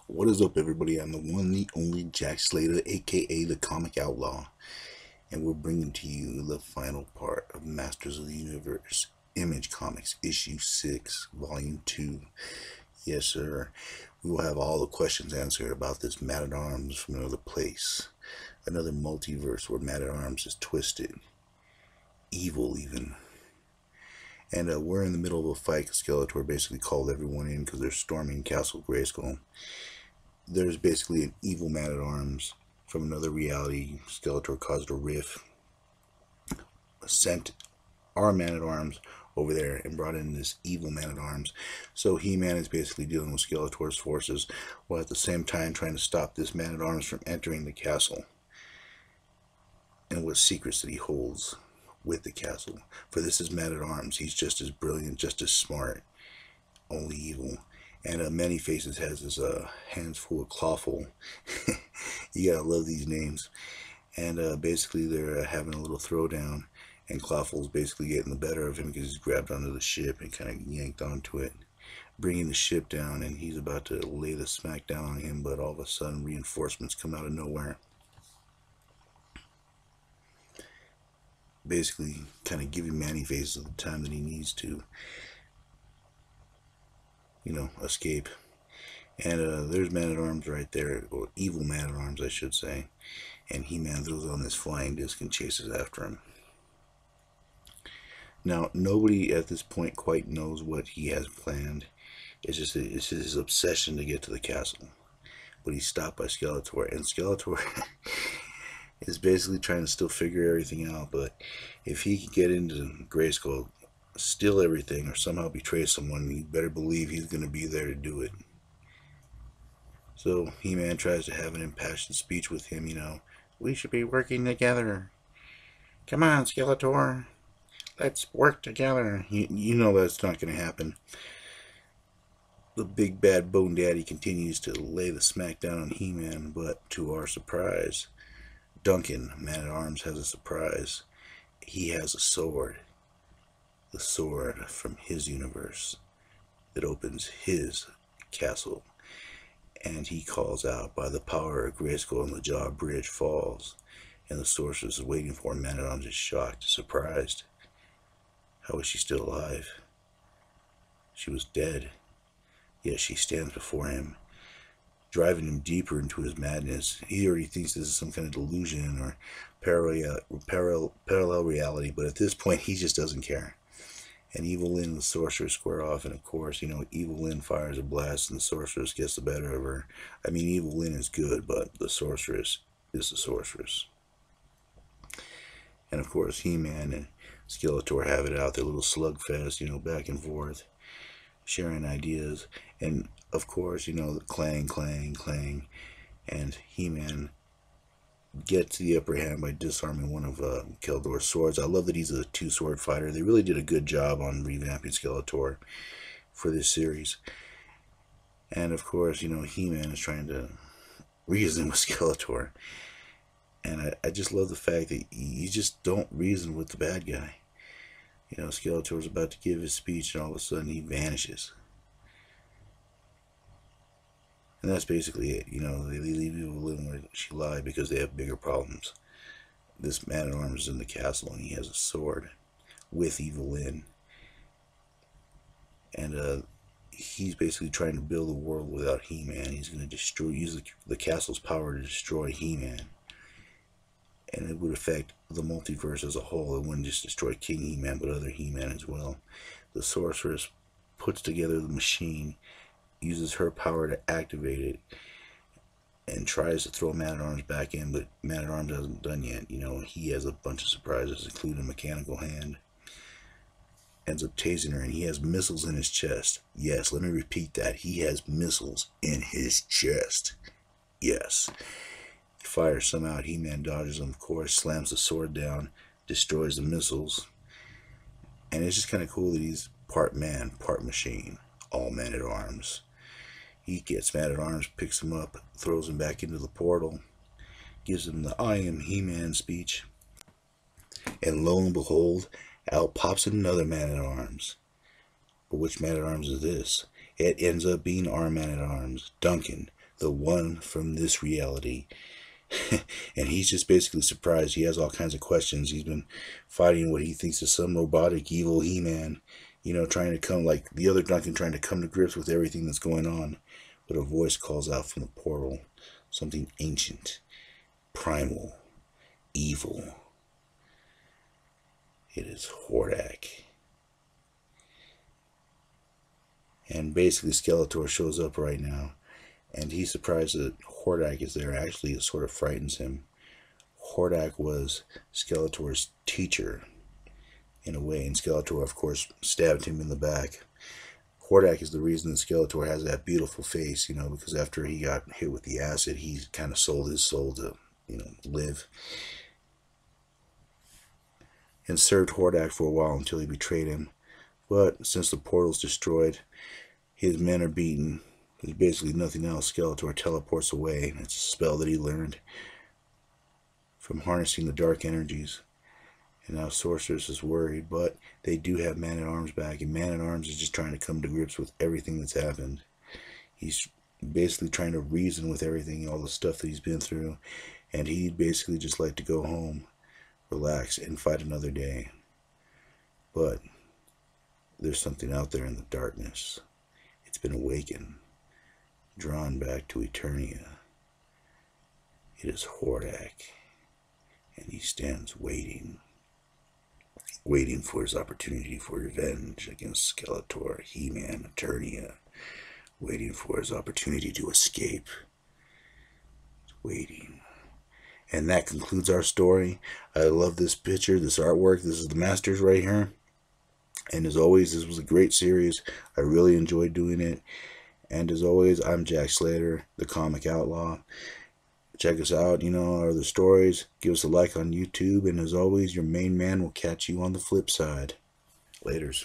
What is up, everybody? I'm the one, the only Jack Slater, aka the Comic Outlaw, and we're bringing to you the final part of Masters of the Universe Image Comics, Issue 6, Volume 2. Yes, sir. We will have all the questions answered about this Man-at-Arms from another place, another multiverse where Man-at-Arms is twisted, evil even. And we're in the middle of a fight. Skeletor basically called everyone in because they're storming Castle Grayskull. There's basically an evil Man-at-Arms from another reality. Skeletor caused a rift, sent our Man-at-Arms over there and brought in this evil Man-at-Arms. So He-Man is basically dealing with Skeletor's forces while at the same time trying to stop this Man-at-Arms from entering the castle and what secrets that he holds with the castle. For this is Man-at-Arms. He's just as brilliant, just as smart, only evil. And Many Faces has his hands full of Clawful. You gotta love these names. And basically they're having a little throwdown, and Clawful's basically getting the better of him because he's grabbed onto the ship and kind of yanked onto it, bringing the ship down, and he's about to lay the smack down on him, but all of a sudden reinforcements come out of nowhere. Basically kind of giving Many Faces the time that he needs to, escape. And there's Man-at-Arms right there, or evil Man-at-Arms I should say, and He-Man throws on this flying disc and chases after him. Now nobody at this point quite knows what he has planned. It's just his obsession to get to the castle, but he's stopped by Skeletor, and Skeletor is basically trying to still figure everything out. But if he can get into Grayskull, steal everything, or somehow betray someone, you better believe he's going to be there to do it. So He-Man tries to have an impassioned speech with him, we should be working together. Come on, Skeletor, let's work together. You know that's not going to happen. The big bad Bone Daddy continues to lay the smack down on He-Man, but to our surprise, Duncan, Man-at-Arms, has a surprise. He has a sword. The sword from his universe that opens his castle, and he calls out, by the power of Grayskull, and the jaw bridge falls, and the sorceress is waiting for him. Man-at-Arms is shocked, surprised. How is she still alive? She was dead. Yet she stands before him, driving him deeper into his madness. He already thinks this is some kind of delusion or parallel reality, but at this point he just doesn't care. And Evil Lyn and the sorceress square off, and of course, Evil Lyn fires a blast and the sorceress gets the better of her. I mean, Evil Lyn is good, but the sorceress is the sorceress. And of course, He-Man and Skeletor have it out, their little slugfest, back and forth, sharing ideas. And of course, the clang, clang, clang, and He-Man gets the upper hand by disarming one of Keldor's swords. I love that he's a two-sword fighter. They really did a good job on revamping Skeletor for this series. And of course, He-Man is trying to reason with Skeletor. And I just love the fact that you just don't reason with the bad guy. Skeletor's about to give his speech, and all of a sudden he vanishes. And that's basically it. They leave Evil Lyn where she lied because they have bigger problems. This Man-at-Arms is in the castle, and he has a sword with Evil Lyn. And he's basically trying to build a world without He-Man. He's going to use the castle's power to destroy He-Man. And it would affect the multiverse as a whole. It wouldn't just destroy King He-Man, but other He-Man as well. The sorceress puts together the machine, uses her power to activate it, and tries to throw Man-at-Arms back in, but Man-at-Arms hasn't done yet. He has a bunch of surprises, including a mechanical hand. Ends up tasing her, and he has missiles in his chest. Yes, let me repeat that. He has missiles in his chest. Yes. He fires some out. He-Man dodges them, of course, slams the sword down, destroys the missiles. And it's just kind of cool that he's part man, part machine. All Man-at-Arms. He gets Man-at-Arms, picks him up, throws him back into the portal, gives him the I am He-Man speech, and lo and behold, out pops another Man-at-Arms. But which Man-at-Arms is this? It ends up being our Man-at-Arms, Duncan, the one from this reality. And he's just basically surprised. He has all kinds of questions. He's been fighting what he thinks is some robotic evil He-Man, trying to come, like the other Duncan, trying to come to grips with everything that's going on. But a voice calls out from the portal, something ancient, primal, evil. It is Hordak. And basically Skeletor shows up right now, and he's surprised that Hordak is there. Actually, it sort of frightens him. Hordak was Skeletor's teacher, in a way, and Skeletor, of course, stabbed him in the back. Hordak is the reason that Skeletor has that beautiful face, because after he got hit with the acid, he kind of sold his soul to, live. And served Hordak for a while until he betrayed him. But since the portal's destroyed, his men are beaten. There's basically nothing else. Skeletor teleports away. It's a spell that he learned from harnessing the dark energies. And now Sorceress is worried, but they do have Man-at-Arms back, and Man-at-Arms is just trying to come to grips with everything that's happened. He's basically trying to reason with everything, all the stuff that he's been through, and he'd basically just like to go home, relax, and fight another day. But there's something out there in the darkness. It's been awakened, drawn back to Eternia. It is Hordak, and he stands waiting for his opportunity for revenge against Skeletor, He-Man, Eternia, waiting for his opportunity to escape. Waiting. And that concludes our story. I love this picture, this artwork. This is the Masters right here. And as always, this was a great series. I really enjoyed doing it. And as always, I'm Jack Slater, the Comic Outlaw. Check us out, our other stories. Give us a like on YouTube. And as always, your main man will catch you on the flip side. Laters.